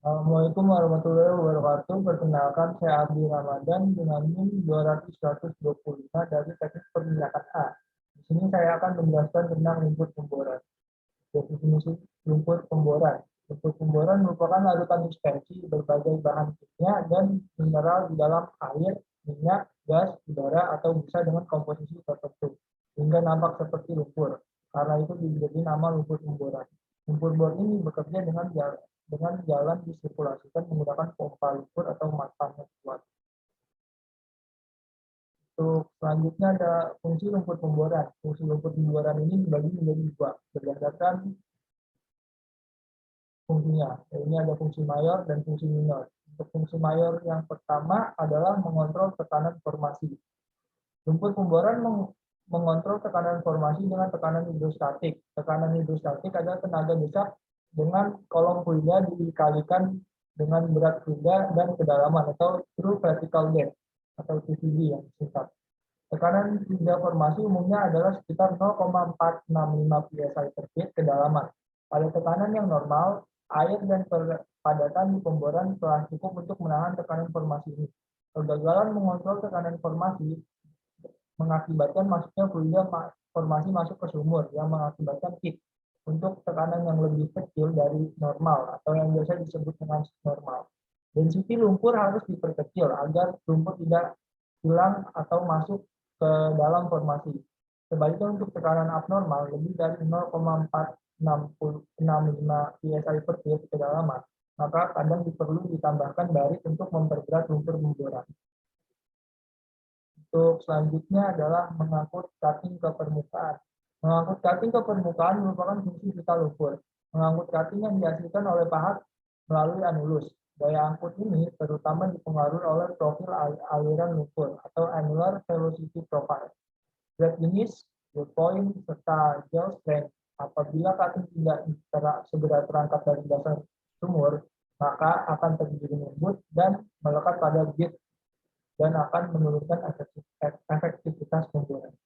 Assalamualaikum warahmatullahi wabarakatuh. Perkenalkan, saya Abdi Ramadan dengan NIM 200-125 dari teknik perminyakan A. Di sini saya akan menjelaskan tentang lumpur pemboran. Definisi lumpur pemboran. Lumpur pemboran merupakan larutan suspensi berbagai bahan kimia dan mineral di dalam air, minyak, gas, udara, atau bisa dengan komposisi tertentu, hingga nampak seperti lumpur. Karena itu diberi nama lumpur pemboran. Lumpur bor ini bekerja dengan jalan disirkulasikan menggunakan pompa lumpur atau mata yang kuat. Untuk selanjutnya ada fungsi lumpur pemboran. Fungsi lumpur pemboran ini dibagi menjadi dua berdasarkan fungsinya. Ini ada fungsi mayor dan fungsi minor. Untuk fungsi mayor yang pertama adalah mengontrol tekanan formasi. Lumpur pemboran mengontrol tekanan formasi dengan tekanan hidrostatik. Tekanan hidrostatik adalah tenaga desak dengan kolom fluida dikalikan dengan berat fluida dan kedalaman atau true vertical depth atau TVD yang singkat. Tekanan fluida formasi umumnya adalah sekitar 0,465 psi per feet kedalaman. Pada tekanan yang normal, air dan kepadatan di pemboran telah cukup untuk menahan tekanan formasi ini. Kegagalan mengontrol tekanan formasi mengakibatkan masuknya fluida formasi masuk ke sumur yang mengakibatkan kick untuk tekanan yang lebih kecil dari normal atau yang biasa disebut dengan normal. Density lumpur harus diperkecil agar lumpur tidak hilang atau masuk ke dalam formasi. Sebaliknya untuk tekanan abnormal lebih dari 0,465 psi per feet kedalaman, maka kadang perlu ditambahkan barit untuk memperberat lumpur pemboran. Untuk selanjutnya adalah mengangkut cutting ke permukaan. Mengangkut cutting ke permukaan merupakan fungsi vital lumpur. Mengangkut cutting yang dihasilkan oleh pahat melalui anulus. Daya angkut ini terutama dipengaruhi oleh profil aliran lumpur atau annular velocity profile. Grade finish, yield point, serta gel strength. Apabila cutting tidak segera terangkat dari dasar sumur, maka akan terjadi lembut dan melekat pada bit dan akan menurunkan efektivitas pemboran.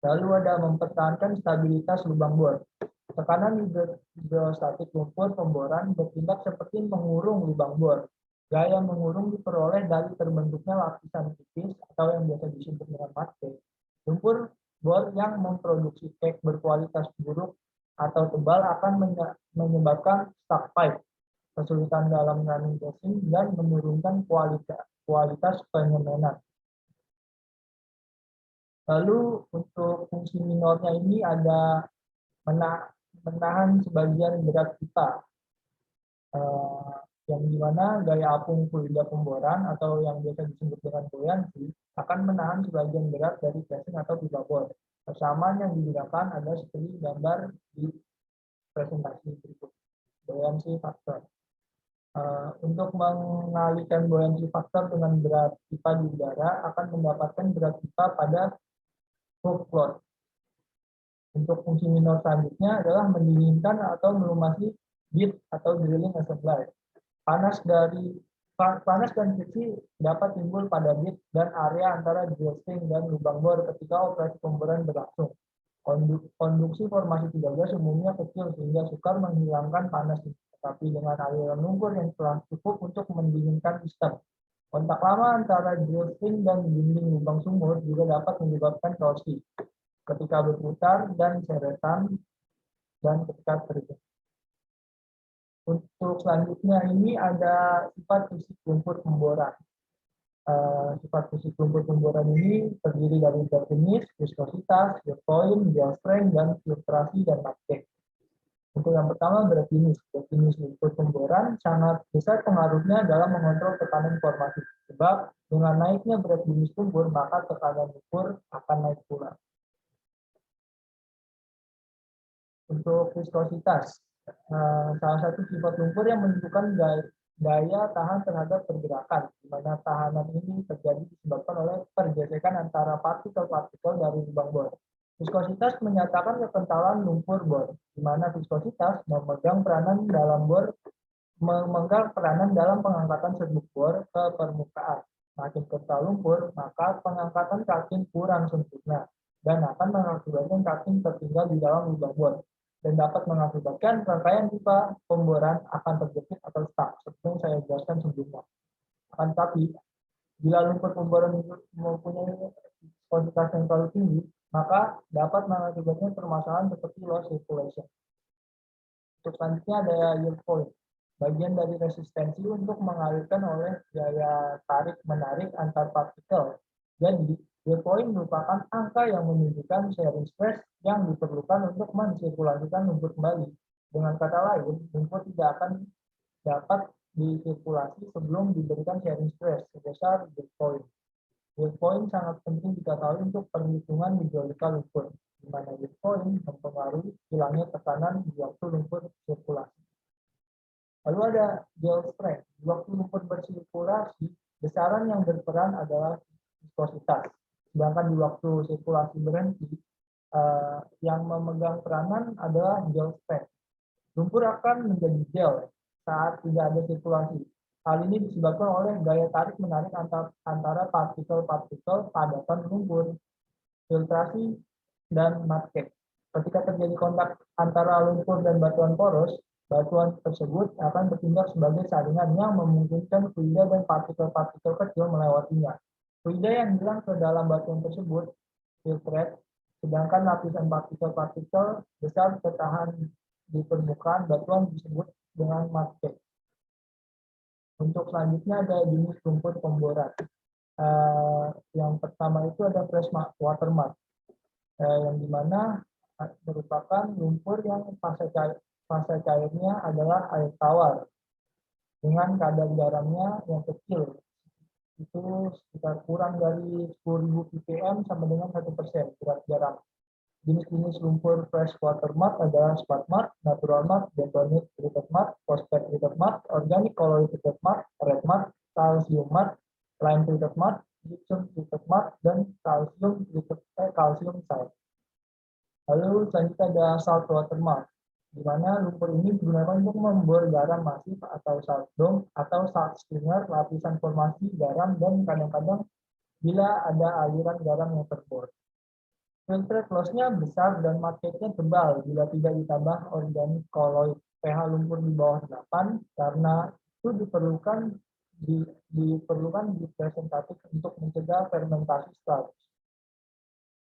Lalu ada mempertahankan stabilitas lubang bor. Tekanan hidrostatik lumpur pemboran bertindak seperti mengurung lubang bor. Gaya mengurung diperoleh dari terbentuknya lapisan tipis atau yang biasa disebut dengan matte. Lumpur bor yang memproduksi cake berkualitas buruk atau tebal akan menyebabkan stuck pipe, kesulitan dalam running casing, dan menurunkan kualitas penyemanan. Lalu untuk fungsi minornya ini ada menahan sebagian berat pipa, yang dimana gaya apung fluida pemboran atau yang biasa disebut dengan buoyancy akan menahan sebagian berat dari casing atau pipa bor. Persamaan yang digunakan ada seperti gambar di presentasi berikut. Buoyancy factor. Untuk mengalihkan buoyancy factor dengan berat pipa di udara akan mendapatkan berat pipa pada hook float. Untuk fungsi minor selanjutnya adalah mendinginkan atau melumasi bit atau drilling assembly. Panas dan friksi dapat timbul pada bit dan area antara drill string dan lubang bor ketika operasi pemboran berlangsung. Konduksi formasi 13 umumnya kecil sehingga sukar menghilangkan panas, tetapi dengan aliran lumpur yang telah cukup untuk mendinginkan sistem. Kontak lama antara drill string dan dinding lubang sumur juga dapat menyebabkan torsi ketika berputar dan seretan dan ketika terjun. Untuk selanjutnya ini ada sifat fisik lumpur pemboran. Sifat fisik lumpur pemboran ini terdiri dari grade finish, viskositas, yield point, gel strength, dan filtrasi dan magnetik. Untuk yang pertama grade finish. Grade finish lumpur pemboran sangat besar pengaruhnya dalam mengontrol tekanan formasi. Sebab dengan naiknya grade finish lumpur maka tekanan lumpur akan naik pula. Untuk viskositas, salah satu sifat lumpur yang menunjukkan daya tahan terhadap pergerakan, di mana tahanan ini terjadi disebabkan oleh pergesekan antara partikel-partikel dari lubang bor. Viskositas menyatakan kekentalan lumpur bor, di mana viskositas memegang peranan dalam pengangkatan serbuk bor ke permukaan. Makin kental lumpur, maka pengangkatan cutting kurang sempurna dan akan mengakibatkan cutting tertinggal di dalam lubang bor. dan dapat mengakibatkan rangkaian pipa pemboran akan terjepit atau stuck, seperti yang saya jelaskan sebelumnya. Akan tetapi, bila lumpur pemboran mempunyai viscositas yang terlalu tinggi, maka dapat mengakibatkan permasalahan seperti loss circulation. Untuk selanjutnya ada yield point, bagian dari resistensi untuk mengalirkan oleh gaya tarik-menarik antar partikel. Jadi, yield point merupakan angka yang menunjukkan shearing stress yang diperlukan untuk mensirkulasikan lumpur kembali. Dengan kata lain, lumpur tidak akan dapat disirkulasi sebelum diberikan shearing stress sebesar yield point. Yield point sangat penting diketahui untuk perhitungan hidrolika lumpur, di mana yield point mempengaruhi hilangnya tekanan di waktu lumpur sirkulasi. Lalu ada gel strength. Di waktu lumpur bersirkulasi, besaran yang berperan adalah viskositas. Sedangkan di waktu sirkulasi berhenti, yang memegang peranan adalah gel strength. Lumpur akan menjadi gel saat tidak ada sirkulasi. Hal ini disebabkan oleh gaya tarik-menarik antara partikel-partikel padatan lumpur, filtrasi, dan mudcap. Ketika terjadi kontak antara lumpur dan batuan poros, batuan tersebut akan bertindak sebagai saringan yang memungkinkan fluida dan partikel-partikel kecil melewatinya. Fluida yang hilang ke dalam batuan tersebut filtrate, sedangkan lapisan partikel-partikel besar tertahan di permukaan batuan disebut dengan mudcap. Untuk selanjutnya ada jenis lumpur pemboran. Yang pertama itu ada fresh water mud, yang dimana merupakan lumpur yang fase cairnya adalah air tawar dengan kadar garamnya yang kecil, itu sekitar kurang dari 10.000 ppm sama dengan 1% berat garam. Jenis-jenis lumpur fresh water mud adalah sphagnum mud, natural mud, bentonite treated mud, phosphate treated mud, organic colloid treated mud, red mud, calcium mud, lime treated mud, gypsum treated mud, dan calcium salt. Lalu selanjutnya ada salt water mud, di mana lumpur ini digunakan untuk membor garam masif atau salt dome atau salt stringer, lapisan formasi garam, dan kadang-kadang bila ada aliran garam yang terbor. Filtrate loss-nya besar dan mudcap-nya tebal bila tidak ditambah organic colloid. pH lumpur di bawah 8 karena itu diperlukan representatif untuk mencegah fermentasi starch.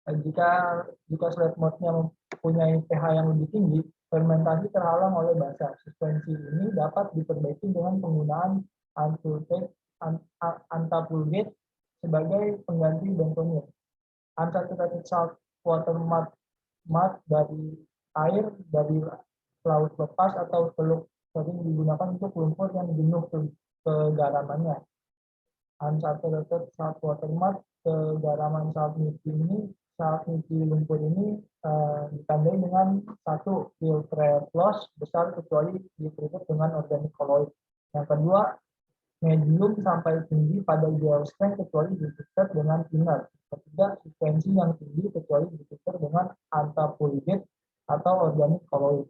Jika slate mode-nya mempunyai pH yang lebih tinggi, fermentasi terhalang oleh basa. Suspensi ini dapat diperbaiki dengan penggunaan antapulgate sebagai pengganti bentonite. Unsaturated salt water mud dari air dari laut lepas atau teluk sering digunakan untuk lumpur yang jenuh kegaramannya. Unsaturated salt water mud kegaraman salt nitri lumpur ini ditandai dengan satu filtrate loss besar kecuali ditreated dengan organic colloid. Yang kedua, medium sampai tinggi pada gel strength kecuali ditreated dengan thinner. Ketiga, suspensi yang tinggi kecuali ditreated dengan antapulgate atau organic colloid.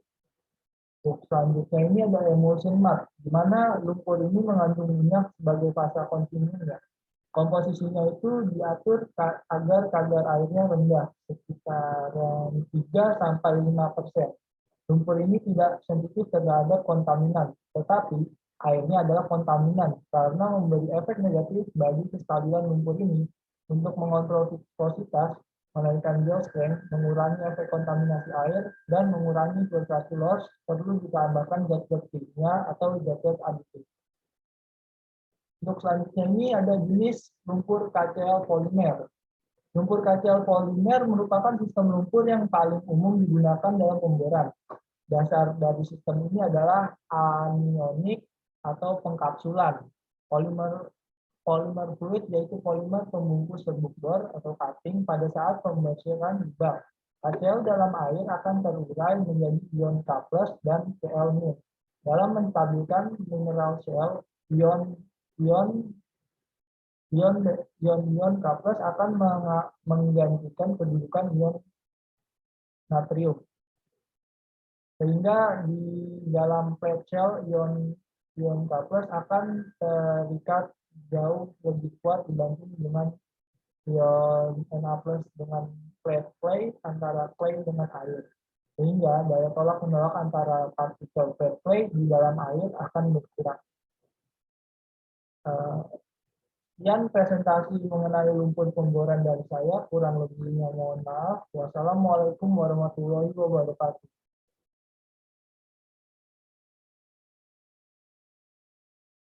Untuk selanjutnya ini ada emulsion mud, di mana lumpur ini mengandung minyak sebagai fase kontinunya. Komposisinya itu diatur agar kadar airnya rendah, sekitar 3-5%. Lumpur ini tidak sensitif terhadap kontaminan, tetapi airnya adalah kontaminan karena memberi efek negatif bagi kestabilan lumpur ini. Untuk mengontrol viskositas, menaikkan gel strength, mengurangi efek kontaminasi air, dan mengurangi filtrasi loss, perlu ditambahkan zat-zat kimia atau zat-zat aditif. Untuk selanjutnya ini ada jenis lumpur KCl polimer. Lumpur KCl polimer merupakan sistem lumpur yang paling umum digunakan dalam pemboran. Dasar dari sistem ini adalah anionik atau pengkapsulan. Polimer fluid yaitu polimer pembungkus serbuk bor atau cutting pada saat pembasiran di bak. KCl dalam air akan terurai menjadi ion K+ dan Cl-. Dalam menstabilkan mineral shell, ion K+ akan menggantikan kedudukan ion natrium. Sehingga di dalam plate shell ion K+ akan terikat jauh lebih kuat dibanding dengan ion Na+ dengan plate clay antara clay dengan air. sehingga daya tolak menolak antara partikel fairway di dalam air akan berkurang. Sekian presentasi mengenai lumpur pemboran dari saya, kurang lebihnya mohon maaf. Wassalamualaikum warahmatullahi wabarakatuh.